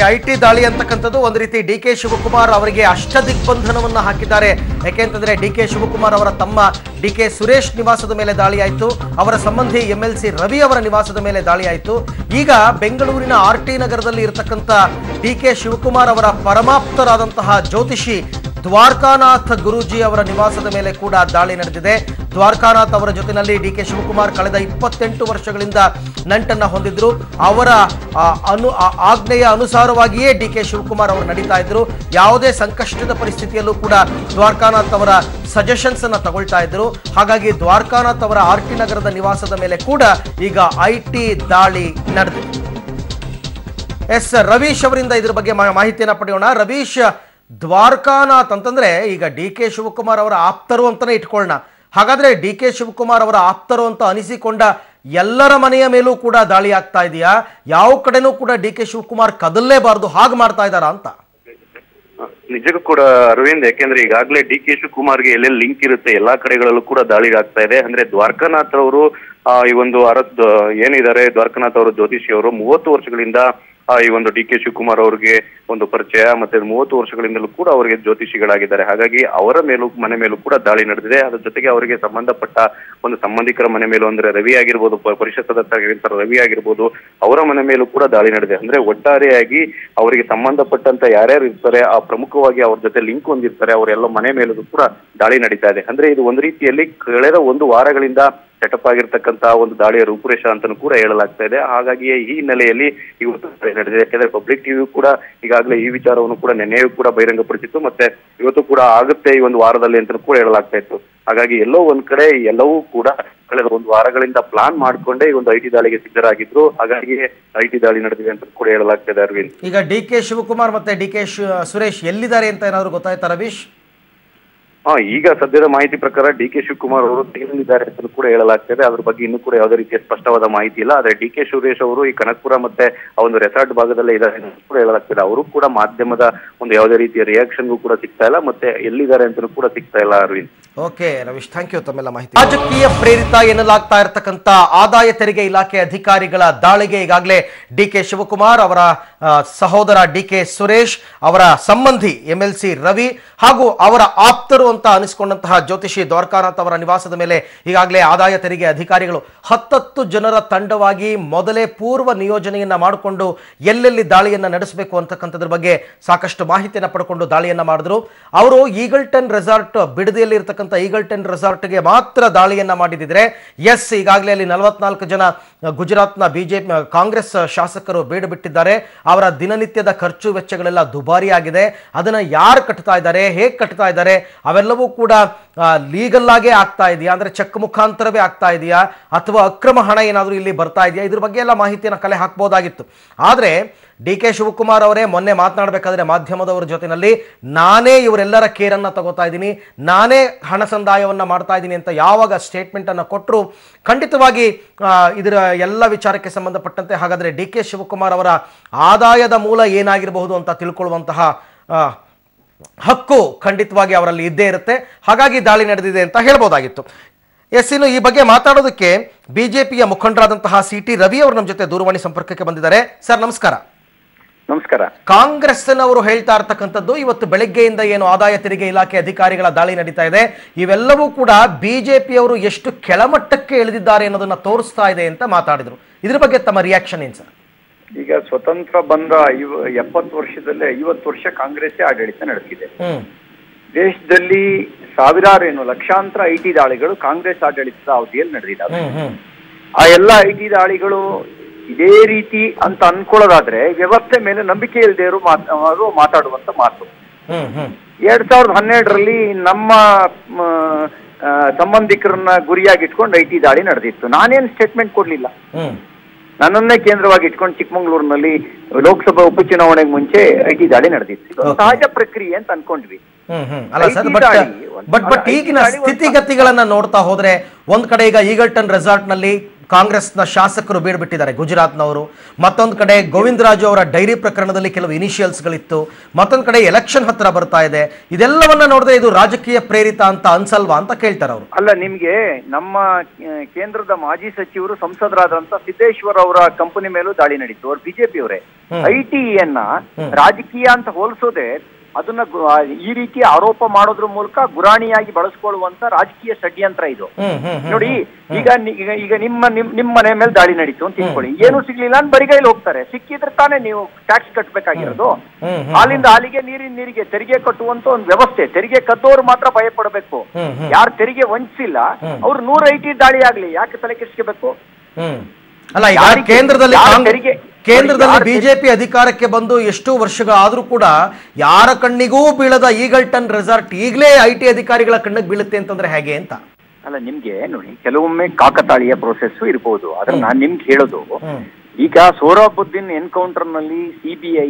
ಐಟಿ ದಾಳಿ ಅಂತಕ್ಕಂಥದ್ದು ಒಂದು ರೀತಿ ಡಿ ಕೆ ಶಿವಕುಮಾರ್ ಅವರಿಗೆ ಅಷ್ಟದಿಗ್ಬಂಧನವನ್ನ ಹಾಕಿದ್ದಾರೆ. ಯಾಕೆಂತಂದ್ರೆ ಡಿ ಕೆ ಶಿವಕುಮಾರ್ ಅವರ ತಮ್ಮ ಡಿ ಕೆ ಸುರೇಶ್ ನಿವಾಸದ ಮೇಲೆ ದಾಳಿ ಆಯಿತು, ಅವರ ಸಂಬಂಧಿ MLC ರವಿ ಅವರ ನಿವಾಸದ ಮೇಲೆ ದಾಳಿ ಆಯಿತು. ಈಗ ಬೆಂಗಳೂರಿನ RT ನಗರದಲ್ಲಿ ಇರತಕ್ಕಂಥ ಡಿ ಕೆ ಶಿವಕುಮಾರ್ ಅವರ ಪರಮಾಪ್ತರಾದಂತಹ ಜ್ಯೋತಿಷಿ ದ್ವಾರಕಾನಾಥ್ ಗುರೂಜಿ ಅವರ ನಿವಾಸದ ಮೇಲೆ ಕೂಡ ದಾಳಿ ನಡೆದಿದೆ. ದ್ವಾರಕಾನಾಥ್ ಅವರ ಜೊತೆಯಲ್ಲಿ ಡಿ ಕೆ ಶಿವಕುಮಾರ್ ಕಳೆದ 28 ವರ್ಷಗಳಿಂದ ನಂಟನ್ನ ಹೊಂದಿದ್ರು. ಅವರ ಆಜ್ಞೆಯ ಅನುಸಾರವಾಗಿಯೇ ಡಿ ಕೆ ಶಿವಕುಮಾರ್ ಅವರು ನಡೀತಾ ಇದ್ರು. ಯಾವುದೇ ಸಂಕಷ್ಟದ ಪರಿಸ್ಥಿತಿಯಲ್ಲೂ ಕೂಡ ದ್ವಾರಕಾನಾಥ್ ಅವರ ಸಜೆಷನ್ಸ್ ಅನ್ನ ತಗೊಳ್ತಾ ಇದ್ರು. ಹಾಗಾಗಿ ದ್ವಾರಕಾನಾಥ್ ಅವರ RT ನಗರದ ನಿವಾಸದ ಮೇಲೆ ಕೂಡ ಈಗ ಐಟಿ ದಾಳಿ ನಡೆದಿದೆ. ರವೀಶ್ ಅವರಿಂದ ಇದ್ರ ಬಗ್ಗೆ ಮಾಹಿತಿಯನ್ನ ಪಡೆಯೋಣ. ರವೀಶ್, ದ್ವಾರಕಾನಾಥ್ ಅಂತಂದ್ರೆ ಈಗ ಡಿ ಕೆ ಶಿವಕುಮಾರ್ ಅವರ ಆಪ್ತರು ಅಂತಾನೆ ಇಟ್ಕೊಳ್ಳೋಣ. ಹಾಗಾದ್ರೆ ಡಿ ಕೆ ಶಿವಕುಮಾರ್ ಅವರ ಆಪ್ತರು ಅಂತ ಅನಿಸಿಕೊಂಡ ಎಲ್ಲರ ಮನೆಯ ಮೇಲೂ ಕೂಡ ದಾಳಿ ಆಗ್ತಾ ಇದೆಯಾ? ಯಾವ ಕಡೆನೂ ಕೂಡ ಡಿ ಕೆ ಶಿವಕುಮಾರ್ ಕದಲ್ಲೇಬಾರದು ಹಾಗೆ ಮಾಡ್ತಾ ಇದ್ದಾರಾ ಅಂತ? ನಿಜಕ್ಕೂ ಕೂಡ ಅರವಿಂದ್, ಯಾಕೆಂದ್ರೆ ಈಗಾಗಲೇ ಡಿ ಕೆ ಶಿವಕುಮಾರ್ಗೆ ಎಲ್ಲೆಲ್ಲಿ ಲಿಂಕ್ ಇರುತ್ತೆ ಎಲ್ಲಾ ಕಡೆಗಳಲ್ಲೂ ಕೂಡ ದಾಳಿ ಆಗ್ತಾ ಇದೆ. ಅಂದ್ರೆ ದ್ವಾರಕಾನಾಥ್ ಅವರು ಈ ಒಂದು ಏನಿದ್ದಾರೆ ದ್ವಾರಕಾನಾಥ್ ಅವರು ಜ್ಯೋತಿಷಿ ಅವರು 30 ವರ್ಷಗಳಿಂದ ಈ ಒಂದು ಡಿ ಕೆ ಶಿವಕುಮಾರ್ ಅವರಿಗೆ ಒಂದು ಪರಿಚಯ, ಮತ್ತೆ 30 ವರ್ಷಗಳಿಂದಲೂ ಕೂಡ ಅವರಿಗೆ ಜ್ಯೋತಿಷಿಗಳಾಗಿದ್ದಾರೆ. ಹಾಗಾಗಿ ಅವರ ಮನೆ ಮೇಲೂ ಕೂಡ ದಾಳಿ ನಡೆದಿದೆ. ಅದ್ರ ಜೊತೆಗೆ ಅವರಿಗೆ ಸಂಬಂಧಪಟ್ಟ ಒಂದು ಸಂಬಂಧಿಕರ ಮನೆ ಮೇಲೂ, ಅಂದ್ರೆ ರವಿ ಆಗಿರ್ಬೋದು, ಪರಿಷತ್ ಸದಸ್ಯರಾಗಿರ್ತಾರೆ ರವಿ ಆಗಿರ್ಬೋದು, ಅವರ ಮನೆ ಮೇಲೂ ಕೂಡ ದಾಳಿ ನಡೆದಿದೆ. ಅಂದ್ರೆ ಒಟ್ಟಾರೆಯಾಗಿ ಅವರಿಗೆ ಸಂಬಂಧಪಟ್ಟಂತ ಯಾರ್ಯಾರು ಇರ್ತಾರೆ, ಆ ಪ್ರಮುಖವಾಗಿ ಅವ್ರ ಜೊತೆ ಲಿಂಕ್ ಹೊಂದಿರ್ತಾರೆ, ಅವರೆಲ್ಲ ಮನೆ ಮೇಲೂ ಕೂಡ ದಾಳಿ ನಡೀತಾ ಇದೆ. ಅಂದ್ರೆ ಇದು ಒಂದು ರೀತಿಯಲ್ಲಿ ಕಳೆದ 1 ವಾರಗಳಿಂದ ಸೆಟಪ್ ಆಗಿರ್ತಕ್ಕಂತ ಒಂದು ದಾಳಿಯ ರೂಪುರೇಷ ಅಂತಾನೂ ಕೂಡ ಹೇಳಲಾಗ್ತಾ ಇದೆ. ಹಾಗಾಗಿ ಈ ಹಿನ್ನೆಲೆಯಲ್ಲಿ ಇವತ್ತು ನಡೆದಿದೆ. ಯಾಕಂದ್ರೆ ಪಬ್ಲಿಕ್ ಟಿವಿ ಕೂಡ ಈಗಾಗಲೇ ಈ ವಿಚಾರವನ್ನು ಕೂಡ ನೆನ್ನೆಯೂ ಕೂಡ ಬಹಿರಂಗಪಡಿಸಿತ್ತು, ಮತ್ತೆ ಇವತ್ತು ಕೂಡ ಆಗುತ್ತೆ ಈ ಒಂದು ವಾರದಲ್ಲಿ ಅಂತ ಕೂಡ ಹೇಳಲಾಗ್ತಾ ಇತ್ತು. ಹಾಗಾಗಿ ಎಲ್ಲೋ ಒಂದ್ ಕಡೆ ಎಲ್ಲವೂ ಕೂಡ ಕಳೆದ 1 ವಾರಗಳಿಂದ ಪ್ಲಾನ್ ಮಾಡ್ಕೊಂಡೇ ಈ ಒಂದು ಐಟಿ ದಾಳಿಗೆ ಸಿದ್ಧರಾಗಿದ್ರು. ಹಾಗಾಗಿ ಐಟಿ ದಾಳಿ ನಡೆದಿದೆ ಅಂತ ಕೂಡ ಹೇಳಲಾಗ್ತಾ ಇದೆ. ಅರವಿಂದ್, ಈಗ ಡಿ ಕೆ ಶಿವಕುಮಾರ್ ಮತ್ತೆ ಡಿ ಕೆ ಸುರೇಶ್ ಎಲ್ಲಿದ್ದಾರೆ ಅಂತ ಏನಾದ್ರು ಗೊತ್ತಾಯ್ತಾ ರವೀಶ್? ಈಗ ಸದ್ಯದ ಮಾಹಿತಿ ಪ್ರಕಾರ ಡಿ ಕೆ ಶಿವಕುಮಾರ್ ಅವರು ಜೈಲಿದ್ದಾರೆ ಅಂತ ಕೂಡ ಹೇಳಲಾಗ್ತದೆ. ಅದ್ರ ಬಗ್ಗೆ ಇನ್ನೂ ಕೂಡ ಯಾವುದೇ ರೀತಿಯ ಸ್ಪಷ್ಟವಾದ ಮಾಹಿತಿ ಇಲ್ಲ. ಆದ್ರೆ ಡಿ ಕೆ ಸುರೇಶ್ ಅವರು ಈ ಕನಕಪುರ ಮತ್ತೆ ಆ ಒಂದು ರೆಸಾರ್ಟ್ ಭಾಗದಲ್ಲೇ ಇದ್ದಾರೆ ಅಂತ ಕೂಡ ಹೇಳಲಾಗ್ತದೆ. ಅವರು ಕೂಡ ಮಾಧ್ಯಮದ ಒಂದು ಯಾವುದೇ ರೀತಿಯ ರಿಯಾಕ್ಷನ್ಗೂ ಕೂಡ ಸಿಗ್ತಾ ಇಲ್ಲ, ಮತ್ತೆ ಎಲ್ಲಿದ್ದಾರೆ ಅಂತ ಕೂಡ ಸಿಗ್ತಾ ಇಲ್ಲ. Aravind, okay Ravish, thank you ತಮ್ಮೆಲ್ಲ ಮಾಹಿತಿ. ರಾಜಕೀಯ ಪ್ರೇರಿತ ಎನ್ನಲಾಗ್ತಾ ಇರತಕ್ಕಂತ ಆದಾಯ ತೆರಿಗೆ ಇಲಾಖೆ ಅಧಿಕಾರಿಗಳ ದಾಳಿಗೆ ಈಗಾಗಲೇ ಡಿ ಕೆ ಶಿವಕುಮಾರ್, ಅವರ ಸಹೋದರ ಡಿ ಕೆ ಸುರೇಶ್, ಅವರ ಸಂಬಂಧಿ MLC ರವಿ ಹಾಗೂ ಅವರ ಆಪ್ತರು ಅಂತ ಅನಿಸಿಕೊಂಡಂತಹ ಜ್ಯೋತಿಷಿ ದ್ವಾರಕಾನಾಥ್ ಅವರ ನಿವಾಸದ ಮೇಲೆ ಈಗಾಗಲೇ ಆದಾಯ ತೆರಿಗೆ ಅಧಿಕಾರಿಗಳು 10 ಜನರ ತಂಡವಾಗಿ ಮೊದಲೇ ಪೂರ್ವ ನಿಯೋಜನೆಯನ್ನ ಮಾಡಿಕೊಂಡು ಎಲ್ಲೆಲ್ಲಿ ದಾಳಿಯನ್ನ ನಡೆಸಬೇಕು ಅಂತಕ್ಕಂಥದ್ರ ಬಗ್ಗೆ ಸಾಕಷ್ಟು ಮಾಹಿತಿಯನ್ನ ಪಡ್ಕೊಂಡು ದಾಳಿಯನ್ನ ಮಾಡಿದ್ರು. ಅವರು ಈಗಲ್ಟನ್ ರೆಸಾರ್ಟ್, ಬಿಡದಿಯಲ್ಲಿ ಇರತಕ್ಕಂಥ ಈಗಲ್ಟನ್ ರೆಸಾರ್ಟ್ಗೆ ಮಾತ್ರ ದಾಳಿಯನ್ನ ಮಾಡಿದ್ರೆ ಈಗಾಗಲೇ ಅಲ್ಲಿ 44 ಜನ ಗುಜರಾತ್ನ ಬಿಜೆಪಿ ಕಾಂಗ್ರೆಸ್ ಶಾಸಕರು ಬೀಡು ಬಿಟ್ಟಿದ್ದಾರೆ. ಅವರ ದಿನನಿತ್ಯದ ಖರ್ಚು ವೆಚ್ಚಗಳೆಲ್ಲ ದುಬಾರಿ ಆಗಿದೆ. ಅದನ್ನ ಯಾರು ಕಟ್ತಾ ಇದ್ದಾರೆ, ಹೇಗೆ ಕಟ್ತಾ ಇದ್ದಾರೆ, ಅವೆಲ್ಲವೂ ಕೂಡ ಲೀಗಲ್ ಆಗೇ ಆಗ್ತಾ ಇದೆಯಾ, ಅಂದ್ರೆ ಚೆಕ್ ಮುಖಾಂತರವೇ ಆಗ್ತಾ ಇದೆಯಾ, ಅಥವಾ ಅಕ್ರಮ ಹಣ ಏನಾದರೂ ಇಲ್ಲಿ ಬರ್ತಾ ಇದೆಯಾ, ಇದ್ರ ಬಗ್ಗೆ ಎಲ್ಲ ಮಾಹಿತಿಯನ್ನು ಕಲೆ ಹಾಕಬಹುದಾಗಿತ್ತು. ಆದ್ರೆ ಡಿ ಕೆ ಶಿವಕುಮಾರ್ ಅವರೇ ಮೊನ್ನೆ ಮಾತನಾಡಬೇಕಾದ್ರೆ ಮಾಧ್ಯಮದವರ ಜೊತೆನಲ್ಲಿ ನಾನೇ ಇವರೆಲ್ಲರ ಕೇರನ್ನ ತಗೋತಾ ಇದ್ದೀನಿ, ನಾನೇ ಹಣ ಸಂದಾಯವನ್ನ ಮಾಡ್ತಾ ಇದ್ದೀನಿ ಅಂತ ಯಾವಾಗ ಸ್ಟೇಟ್ಮೆಂಟ್ ಅನ್ನು ಕೊಟ್ಟರು, ಖಂಡಿತವಾಗಿ ಇದರ ಎಲ್ಲ ವಿಚಾರಕ್ಕೆ ಸಂಬಂಧಪಟ್ಟಂತೆ ಹಾಗಾದ್ರೆ ಡಿ ಕೆ ಶಿವಕುಮಾರ್ ಅವರ ಆದಾಯದ ಮೂಲ ಏನಾಗಿರಬಹುದು ಅಂತ ತಿಳ್ಕೊಳ್ಳುವಂತಹ ಹಕ್ಕು ಖಂಡಿತವಾಗಿ ಅವರಲ್ಲಿ ಇದ್ದೇ ಇರುತ್ತೆ. ಹಾಗಾಗಿ ದಾಳಿ ನಡೆದಿದೆ ಅಂತ ಹೇಳ್ಬೋದಾಗಿತ್ತು. ಇನ್ನು ಈ ಬಗ್ಗೆ ಮಾತಾಡೋದಕ್ಕೆ ಬಿಜೆಪಿಯ ಮುಖಂಡರಾದಂತಹ CT ರವಿ ಅವರು ನಮ್ಮ ಜೊತೆ ದೂರವಾಣಿ ಸಂಪರ್ಕಕ್ಕೆ ಬಂದಿದ್ದಾರೆ. ಸರ್ ನಮಸ್ಕಾರ. ನಮಸ್ಕಾರ. ಕಾಂಗ್ರೆಸ್ನವರು ಹೇಳ್ತಾ ಇರ್ತಕ್ಕಂಥದ್ದು ಇವತ್ತು ಬೆಳಗ್ಗೆಯಿಂದ ಏನು ಆದಾಯ ತೆರಿಗೆ ಇಲಾಖೆ ಅಧಿಕಾರಿಗಳ ದಾಳಿ ನಡೀತಾ ಇದೆ, ಇವೆಲ್ಲವೂ ಕೂಡ ಬಿಜೆಪಿಯವರು ಎಷ್ಟು ಕೆಳಮಟ್ಟಕ್ಕೆ ಇಳಿದಿದ್ದಾರೆ ಅನ್ನೋದನ್ನ ತೋರಿಸ್ತಾ ಇದೆ ಅಂತ ಮಾತಾಡಿದ್ರು. ಇದ್ರ ಬಗ್ಗೆ ತಮ್ಮ ರಿಯಾಕ್ಷನ್ ಏನ್ ಸರ್? ಈಗ ಸ್ವತಂತ್ರ ಬಂದ 70 ವರ್ಷದಲ್ಲೇ 50 ವರ್ಷ ಕಾಂಗ್ರೆಸ್ಸೇ ಆಡಳಿತ ನಡೆಸಿದೆ. ದೇಶದಲ್ಲಿ ಸಾವಿರಾರು ಲಕ್ಷಾಂತರ ಐಟಿ ದಾಳಿಗಳು ಕಾಂಗ್ರೆಸ್ ಆಡಳಿತದ ಅವಧಿಯಲ್ಲಿ ನಡೆದಿದ್ದಾವೆ. ಆ ಎಲ್ಲ ಐಟಿ ದಾಳಿಗಳು ಇದೇ ರೀತಿ ಅಂತ ಅನ್ಕೊಳ್ಳೋದಾದ್ರೆ ವ್ಯವಸ್ಥೆ ಮೇಲೆ ನಂಬಿಕೆ ಇಲ್ಲದೆ ಇರೋ ಮಾತಾಡುವಂತ ಮಾತು. 2012ರಲ್ಲಿ ನಮ್ಮ ಸಂಬಂಧಿಕರನ್ನ ಗುರಿಯಾಗಿಟ್ಕೊಂಡು ಐಟಿ ದಾಳಿ ನಡೆದಿತ್ತು. ನಾನೇನು ಸ್ಟೇಟ್ಮೆಂಟ್ ಕೊಡ್ಲಿಲ್ಲ. ನನ್ನನ್ನೇ ಕೇಂದ್ರವಾಗಿ ಇಟ್ಕೊಂಡು ಚಿಕ್ಕಮಂಗ್ಳೂರಿನಲ್ಲಿ ಲೋಕಸಭಾ ಉಪಚುನಾವಣೆಗೆ ಮುಂಚೆ ಐಟಿ ದಾಳಿ ನಡೆದಿತ್ತು. ಸಹಜ ಪ್ರಕ್ರಿಯೆ ಅಂತ ಅನ್ಕೊಂಡ್ವಿ. ಬಟ್ ಈಗಿನ ಸ್ಥಿತಿಗತಿಗಳನ್ನ ನೋಡ್ತಾ ಹೋದ್ರೆ ಒಂದ್ ಕಡೆ ಈಗ ಈಗಲ್ಟನ್ ರೆಸಾರ್ಟ್ ನಲ್ಲಿ ಕಾಂಗ್ರೆಸ್ನ ಶಾಸಕರು ಬೀಳ್ಬಿಟ್ಟಿದ್ದಾರೆ ಗುಜರಾತ್ನವರು, ಮತ್ತೊಂದು ಕಡೆ ಗೋವಿಂದ ರಾಜು ಅವರ ಡೈರಿ ಪ್ರಕರಣದಲ್ಲಿ ಕೆಲವು ಇನಿಷಿಯಲ್ಸ್ಗಳಿತ್ತು, ಮತ್ತೊಂದು ಕಡೆ ಎಲೆಕ್ಷನ್ ಹತ್ರ ಬರ್ತಾ ಇದೆ. ಇದೆಲ್ಲವನ್ನ ನೋಡಿದ್ರೆ ಇದು ರಾಜಕೀಯ ಪ್ರೇರಿತ ಅಂತ ಅನ್ಸಲ್ವಾ ಅಂತ ಕೇಳ್ತಾರೆ ಅವರು. ಅಲ್ಲ, ನಿಮ್ಗೆ ನಮ್ಮ ಕೇಂದ್ರದ ಮಾಜಿ ಸಚಿವರು ಸಂಸದರಾದಂತ ಸಿದ್ದೇಶ್ವರ್ ಅವರ ಕಂಪನಿ ಮೇಲೂ ದಾಳಿ ನಡೀತು. ಅವ್ರು ಬಿಜೆಪಿ ಅವರೇ. ಐಟಿಯನ್ನ ರಾಜಕೀಯ ಅಂತ ಹೋಲಿಸೋದೆ ಅದನ್ನ ಈ ರೀತಿ ಆರೋಪ ಮಾಡೋದ್ರ ಮೂಲಕ ಗುರಾಣಿಯಾಗಿ ಬಳಸ್ಕೊಳ್ಳುವಂತ ರಾಜಕೀಯ ಷಡ್ಯಂತ್ರ ಇದು. ನೋಡಿ, ಈಗ ನಿಮ್ಮ ಮನೆ ಮೇಲೆ ದಾಳಿ ನಡೀತು ಅಂತ ತಿಳ್ಕೊಳ್ಳಿ. ಏನು ಸಿಗ್ಲಿಲ್ಲ ಅಂತ ಬರಿಗೈಲಿ ಹೋಗ್ತಾರೆ. ಸಿಕ್ಕಿದ್ರೆ ತಾನೇ ನೀವು ಟ್ಯಾಕ್ಸ್ ಕಟ್ಟಬೇಕಾಗಿರೋದು. ಹಾಲಿಂದ ಹಾಲಿಗೆ, ನೀರಿನ ನೀರಿಗೆ ತೆರಿಗೆ ಕಟ್ಟುವಂತ ಒಂದು ವ್ಯವಸ್ಥೆ. ತೆರಿಗೆ ಕದ್ದೋರು ಮಾತ್ರ ಭಯ ಪಡಬೇಕು. ಯಾರು ತೆರಿಗೆ ವಂಚಿಸಿಲ್ಲ ಅವ್ರು 100 ಐಟಿ ದಾಳಿ ಆಗ್ಲಿ ಯಾಕೆ ತಲೆ ಕೆಡಿಸ್ಕೋಬೇಕು? ಅಲ್ಲ, ಈಗ ಕೇಂದ್ರದಲ್ಲಿ ಬಿಜೆಪಿ ಅಧಿಕಾರಕ್ಕೆ ಬಂದು ಎಷ್ಟು ವರ್ಷಗಳಾದ್ರೂ ಕೂಡ ಯಾರ ಕಣ್ಣಿಗೂ ಬೀಳದ ಈಗಲ್ಟನ್ ರೆಸಾರ್ಟ್ ಈಗಲೇ ಐಟಿ ಅಧಿಕಾರಿಗಳ ಕಣ್ಣಿಗೆ ಬೀಳುತ್ತೆ ಅಂತಂದ್ರೆ ಹೇಗೆ ಅಂತ. ಅಲ್ಲ, ನಿಮ್ಗೆ ನೋಡಿ, ಕೆಲವೊಮ್ಮೆ ಕಾಕತಾಳೀಯ ಪ್ರೋಸೆಸ್ ಇರಬಹುದು. ಆದ್ರೆ ನಾನ್ ನಿಮ್ಗೆ ಹೇಳೋದು, ಈಗ ಸೋಹರಾಬುದ್ದೀನ್ ಎನ್ಕೌಂಟರ್ ನಲ್ಲಿ ಸಿಬಿಐ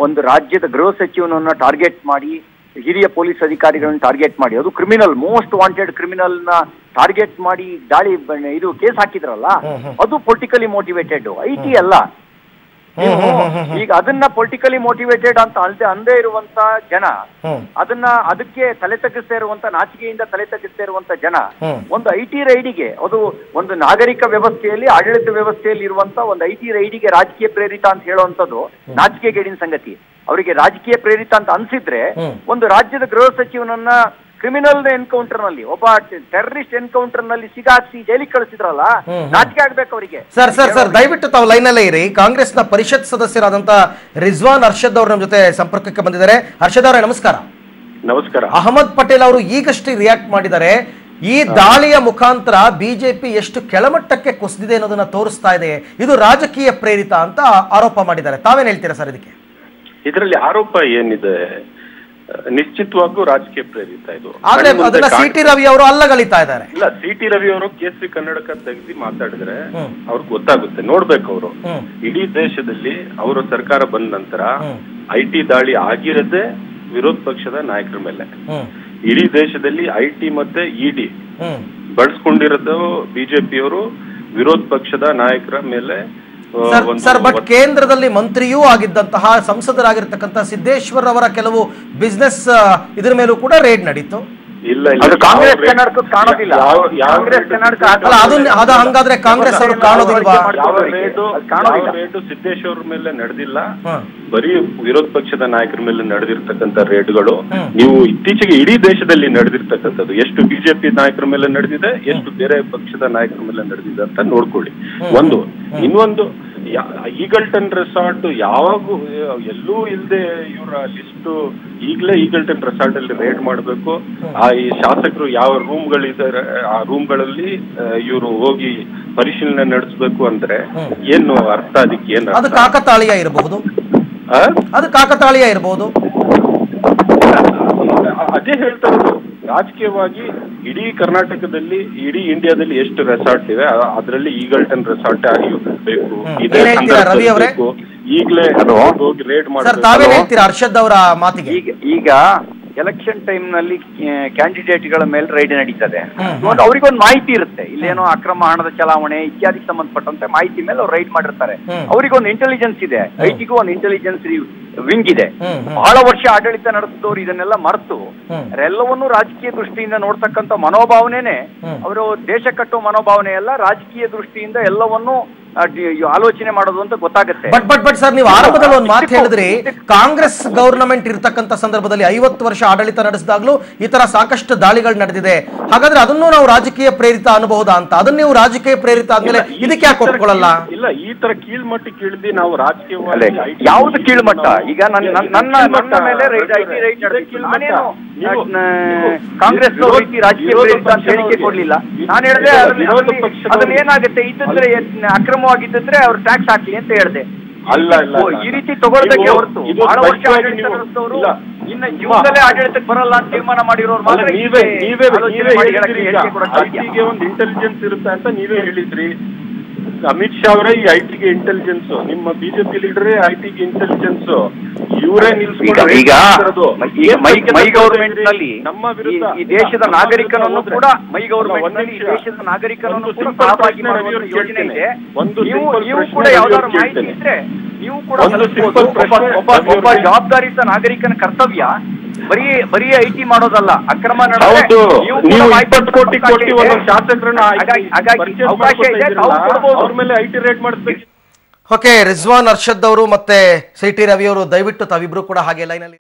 ಒಂದು ರಾಜ್ಯದ ಗೃಹ ಸಚಿವನನ್ನ ಟಾರ್ಗೆಟ್ ಮಾಡಿ, ಹಿರಿಯ ಪೊಲೀಸ್ ಅಧಿಕಾರಿಗಳನ್ನ ಟಾರ್ಗೆಟ್ ಮಾಡಿ, ಅದು ಕ್ರಿಮಿನಲ್, ಮೋಸ್ಟ್ ವಾಂಟೆಡ್ ಕ್ರಿಮಿನಲ್ ನ ಟಾರ್ಗೆಟ್ ಮಾಡಿ ದಾಳಿ ಇದು ಕೇಸ್ ಹಾಕಿದ್ರಲ್ಲ, ಅದು ಪೊಲಿಟಿಕಲಿ ಮೋಟಿವೇಟೆಡ್. ಐಟಿ ಅಲ್ಲ. ಈಗ ಅದನ್ನ ಪೊಲಿಟಿಕಲಿ ಮೋಟಿವೇಟೆಡ್ ಅಂತ ಅಂದೇ ಇರುವಂತ ಜನ, ಅದಕ್ಕೆ ತಲೆ ತಗ್ಗಿಸ್ತಾ ಇರುವಂತ, ನಾಚಿಕೆಯಿಂದ ತಲೆ ತಗ್ಗಿಸ್ತಾ ಇರುವಂತ ಜನ ಒಂದು ಐಟಿ ರೈಡಿಗೆ, ಅದು ಒಂದು ನಾಗರಿಕ ವ್ಯವಸ್ಥೆಯಲ್ಲಿ, ಆಡಳಿತ ವ್ಯವಸ್ಥೆಯಲ್ಲಿ ಇರುವಂತ ಒಂದು ಐಟಿ ರೈಡಿಗೆ ರಾಜಕೀಯ ಪ್ರೇರಿತ ಅಂತ ಹೇಳುವಂತದ್ದು ನಾಚಿಕೆಗೇಡಿನ ಸಂಗತಿ. ಅವರಿಗೆ ರಾಜಕೀಯ ಪ್ರೇರಿತ ಅಂತ ಅನ್ಸಿದ್ರೆ ಒಂದು ರಾಜ್ಯದ ಗೃಹ ಸಚಿವನನ್ನ ಕ್ರಿಮಿನಲ್ ಎನ್ಕೌಂಟರ್ ನಲ್ಲಿ, ಒಬ್ಬ ಟೆರರಿಸ್ಟ್ ಎನ್ಕೌಂಟರ್ ನಲ್ಲಿ ಸಿಗಾಕ್ಸಿ ಜೈಲಿಗೆ ಕಳಿಸಿದ್ರಲ್ಲ, ನಾಚಿಕೆ ಆಗ್ಬೇಕು ಅವರಿಗೆ. ಸರ್ ದಯವಿಟ್ಟು ತಾವು ಲೈನ್ ಅಲ್ಲೇ ಇರಿ. ಕಾಂಗ್ರೆಸ್ನ ಪರಿಷತ್ ಸದಸ್ಯರಾದಂತ ರಿಜ್ವಾನ್ ಅರ್ಷದ್ ಅವರು ನಮ್ಮ ಜೊತೆ ಸಂಪರ್ಕಕ್ಕೆ ಬಂದಿದ್ದಾರೆ. ಅರ್ಷದ್ ಅವರೇ ನಮಸ್ಕಾರ. ನಮಸ್ಕಾರ. ಅಹಮದ್ ಪಟೇಲ್ ಅವರು ಈಗಷ್ಟೇ ರಿಯಾಕ್ಟ್ ಮಾಡಿದ್ದಾರೆ. ಈ ದಾಳಿಯ ಮುಖಾಂತರ ಬಿಜೆಪಿ ಎಷ್ಟು ಕೆಳಮಟ್ಟಕ್ಕೆ ಕುಸಿದಿದೆ ಅನ್ನೋದನ್ನ ತೋರಿಸ್ತಾ ಇದೆ, ಇದು ರಾಜಕೀಯ ಪ್ರೇರಿತ ಅಂತ ಆರೋಪ ಮಾಡಿದ್ದಾರೆ. ತಾವೇನ್ ಹೇಳ್ತೀರಾ ಸರ್ ಇದಕ್ಕೆ? ಇದರಲ್ಲಿ ಆರೋಪ ಏನಿದೆ, ನಿಶ್ಚಿತವಾಗೂ ರಾಜಕೀಯ ಪ್ರೇರಿತ ಇದು. ಆದ್ರೆ ಅದನ್ನ ಸಿಟಿ ರವಿ ಅವರು ಅಲ್ಲಗಳಿತಾ ಇದ್ದಾರೆ. ಇಲ್ಲ, ಸಿಟಿ ರವಿ ಅವರು ಕೇಸರಿ ಕನ್ನಡಕ ತೆಗೆಸಿ ಮಾತಾಡಿದ್ರೆ ಅವ್ರಿಗೆ ಗೊತ್ತಾಗುತ್ತೆ. ನೋಡ್ಬೇಕು ಅವರು. ಇಡೀ ದೇಶದಲ್ಲಿ ಅವರ ಸರ್ಕಾರ ಬಂದ ನಂತರ ಐಟಿ ದಾಳಿ ಆಗಿರದೆ ವಿರೋಧ ಪಕ್ಷದ ನಾಯಕರ ಮೇಲೆ. ಇಡೀ ದೇಶದಲ್ಲಿ ಐಟಿ ಮತ್ತೆ ಇಡಿ ಬಳಸ್ಕೊಂಡಿರೋದು ಬಿಜೆಪಿಯವರು ವಿರೋಧ ಪಕ್ಷದ ನಾಯಕರ ಮೇಲೆ. ಸರ್, ಬಟ್ ಕೇಂದ್ರದಲ್ಲಿ ಮಂತ್ರಿಯೂ ಆಗಿದ್ದಂತಹ ಸಂಸದರಾಗಿರ್ತಕ್ಕಂಥ ಸಿದ್ದೇಶ್ವರ್ ಅವರ ಕೆಲವು ಬಿಸ್ನೆಸ್ ಇದ್ರ ಮೇಲೂ ಕೂಡ ರೇಡ್ ನಡೀತು. ಇಲ್ಲ, ಕಾಂಗ್ರೆಸ್ ಕನ್ನಡಕ ಕಾಣೋದಿಲ್ಲ. ಹಂಗಾದ್ರೆ ಕಾಂಗ್ರೆಸ್ ಅವರು ಕಾಣೋದಿಲ್ವಾ? ರೇಟು ಸಿದ್ದೇಶ್ವರ ಮೇಲೆ ನಡೆದಿಲ್ಲ, ಬರೀ ವಿರೋಧ ಪಕ್ಷದ ನಾಯಕರ ಮೇಲೆ ನಡೆದಿರ್ತಕ್ಕಂಥ ರೇಡ್ಗಳು. ನೀವು ಇತ್ತೀಚೆಗೆ ಇಡೀ ದೇಶದಲ್ಲಿ ನಡೆದಿರ್ತಕ್ಕಂಥದ್ದು ಎಷ್ಟು ಬಿಜೆಪಿ ನಾಯಕರ ಮೇಲೆ ನಡೆದಿದೆ, ಎಷ್ಟು ಬೇರೆ ಪಕ್ಷದ ನಾಯಕರ ಮೇಲೆ ನಡೆದಿದೆ ಅಂತ ನೋಡ್ಕೊಳ್ಳಿ. ಇನ್ನೊಂದು ಈಗಲ್ಟನ್ ರೆಸಾರ್ಟ್ ಯಾವಾಗೂ ಎಲ್ಲೂ ಇಲ್ಲದೆ ಇವರ ಲಿಸ್ಟ್ ಈಗಲೇ ಈಗಲ್ಟನ್ ರೆಸಾರ್ಟ್ ಅಲ್ಲಿ ರೇಡ್ ಮಾಡಬೇಕು. ಈ ಶಾಸಕರು ಯಾವ ರೂಮ್ಗಳಿದ್ದಾರೆ ಆ ರೂಮ್ಗಳಲ್ಲಿ ಇವರು ಹೋಗಿ ಪರಿಶೀಲನೆ ನಡೆಸಬೇಕು ಅಂದ್ರೆ ಏನು ಅರ್ಥ? ಅದಕ್ಕೆ ಏನು? ಅದು ಕಾಕತಾಳೀಯ ಇರಬಹುದು. ಅದೇ ಹೇಳ್ತಾ ಇರೋದು. ರಾಜಕೀಯವಾಗಿ ಇಡೀ ಕರ್ನಾಟಕದಲ್ಲಿ, ಇಡೀ ಇಂಡಿಯಾದಲ್ಲಿ ಎಷ್ಟು ರೆಸಾರ್ಟ್ ಇದೆ ಅದರಲ್ಲಿ ಈಗಲ್ಟನ್ ರೆಸಾರ್ಟ್ ಬೇಕು. ಈಗಲೇ ಹೋಗಿ ರೇಡ್ ಮಾಡ್ತಾರೆ. ಹರ್ಷದ್ ಅವರ ಮಾತಿಗೆ ಈಗ ಎಲೆಕ್ಷನ್ ಟೈಮ್ ನಲ್ಲಿ ಕ್ಯಾಂಡಿಡೇಟ್ ಗಳ ಮೇಲೆ ರೈಡ್ ನಡೀತದೆ. ಅವ್ರಿಗೊಂದು ಮಾಹಿತಿ ಇರುತ್ತೆ, ಇಲ್ಲೇನೋ ಅಕ್ರಮ ಹಣದ ಚಲಾವಣೆ ಇತ್ಯಾದಿ ಸಂಬಂಧಪಟ್ಟಂತೆ ಮಾಹಿತಿ ಮೇಲೆ ಅವ್ರು ರೈಡ್ ಮಾಡಿರ್ತಾರೆ. ಅವ್ರಿಗೊಂದು ಇಂಟೆಲಿಜೆನ್ಸ್ ಇದೆ, ಐಟಿಗೂ ಒಂದು ಇಂಟೆಲಿಜೆನ್ಸ್ ವಿಂಗ್ ಇದೆ. ಬಹಳ ವರ್ಷ ಆಡಳಿತ ನಡೆಸಿದವರು ಇದನ್ನೆಲ್ಲ ಮರೆತು ಎಲ್ಲವನ್ನೂ ರಾಜಕೀಯ ದೃಷ್ಟಿಯಿಂದ ನೋಡ್ತಕ್ಕಂಥ ಮನೋಭಾವನೆನೆ ಅವರು ದೇಶ ಕಟ್ಟುವ ಮನೋಭಾವನೆ ಎಲ್ಲ ರಾಜಕೀಯ ದೃಷ್ಟಿಯಿಂದ ಎಲ್ಲವನ್ನೂ ಆಲೋಚನೆ ಮಾಡೋದು ಅಂತ ಗೊತ್ತಾಗುತ್ತೆ. ಬಟ್ ಸರ್, ನೀವು ಆರಂಭದಲ್ಲಿ ಒಂದು ಮಾತು ಹೇಳಿದ್ರಿ, ಕಾಂಗ್ರೆಸ್ ಗವರ್ನಮೆಂಟ್ ಇರತಕ್ಕಂತ ಸಂದರ್ಭದಲ್ಲಿ 50 ವರ್ಷ ಆಡಳಿತ ನಡೆಸಿದಾಗ್ಲೂ ಈ ತರ ಸಾಕಷ್ಟು ದಾಳಿಗಳು ನಡೆದಿದೆ, ಹಾಗಾದ್ರೆ ಅದನ್ನು ನಾವು ರಾಜಕೀಯ ಪ್ರೇರಿತ ಅನ್ನಬಹುದಾ ಅಂತ. ಅದನ್ನ ನೀವು ರಾಜಕೀಯ ಪ್ರೇರಿತ ಆದ್ಮೇಲೆ ಇದಕ್ಕೆ ಯಾಕೆ ಒಪ್ಕೊಳ್ಳಲ್ಲ? ಇಲ್ಲ, ಈ ತರ ಕೀಳ್ಮಟ್ಟಕ್ಕೆ ಇಳಿದು ನಾವು ರಾಜಕೀಯವಾಗಿ ಯಾವ್ದು ಕೀಳ್ಮಟ್ಟ? ಈಗ ನನ್ನ ಮೇಲೆ ಕಾಂಗ್ರೆಸ್ ರಾಜಕೀಯ ಪ್ರೇರಿತ ಅಂತ ಹೇಳಿಕೆ ಕೊಡ್ಲಿಲ್ಲ. ನಾನು ಹೇಳಿದೆ ಅದನ್ನ ಏನಾಗುತ್ತೆ ಇದ್ದಿದ್ರೆ ಅಕ್ರಮವಾಗಿದ್ದಿದ್ರೆ ಅವ್ರು ಟ್ಯಾಕ್ಸ್ ಹಾಕ್ಲಿ ಅಂತ ಹೇಳಿದೆ. ಅಲ್ಲ ಈ ರೀತಿ ತಗೊಳ್ಳೋದಕ್ಕೆ ಹೊರತು ಬಹಳ ವರ್ಷ ಆಡಳಿತ ನಡೆಸಿದವರು ಇನ್ನ ಜೀವನದಲ್ಲೇ ಆಡಳಿತಕ್ಕೆ ಬರಲ್ಲ ಅಂತ ತೀರ್ಮಾನ ಮಾಡಿರೋರು ಮಾತ್ರ ಐಟಿಗೆ ಒಂದು ಇಂಟೆಲಿಜೆನ್ಸ್ ಇರುತ್ತೆ ಅಂತ ನೀವೇ ಹೇಳಿದ್ರಿ. ಅಮಿತ್ ಶಾ ಅವರೇ ಈ ಐಟಿಗೆ ಇಂಟೆಲಿಜೆನ್ಸ್, ನಿಮ್ಮ ಬಿಜೆಪಿ ಲೀಡರೇ ಐಟಿಗೆ ಇಂಟೆಲಿಜೆನ್ಸ್, ಇವರೇ ಈಗ ಮೈ ಗವರ್ಮೆಂಟ್ ನಲ್ಲಿ ನಮ್ಮ ವಿರುದ್ಧ ಈ ದೇಶದ ನಾಗರಿಕನನ್ನು ಕೂಡ ಮೈ ಗವರ್ಮೆಂಟ್ ನಲ್ಲಿ ಈ ದೇಶದ ನಾಗರಿಕನನ್ನು ಕೂಡ ಸಹಭಾಗಿ ಮಾಡುವ ಯೋಜನೆ ಇದೆ. ನೀವು ಕೂಡ ಯಾವ್ದಾದ್ರು ಮಾಹಿತಿ ಇದ್ರೆ ನೀವು ಕೂಡ ಒಬ್ಬ ಜವಾಬ್ದಾರಿಯುತ ನಾಗರಿಕನ ಕರ್ತವ್ಯ ಬರೀ ಐಟಿ ಮಾಡೋದಲ್ಲ, ಅಕ್ರಮ ನಡೆದು ನೀವು 20 ಕೋಟಿ ಕೊಟ್ಟು ಒಂದೊಂದು ಶಾಸಕರನ್ನ ಅವಕಾಶ ಇದೆ, ಅವ್ರ ಮೇಲೆ ಐಟಿ ರೇಟ್ ಮಾಡಿಸ್ಬೇಕು. ಓಕೆ, ರಿಜ್ವಾನ್ ಅರ್ಷದ್ ಅವರು ಮತ್ತೆ ಸಿಟಿ ರವಿ ಅವರು ದಯವಿಟ್ಟು ತಾವಿಬ್ರು ಕೂಡ ಹಾಗೆ ಲೈನಲ್ಲಿ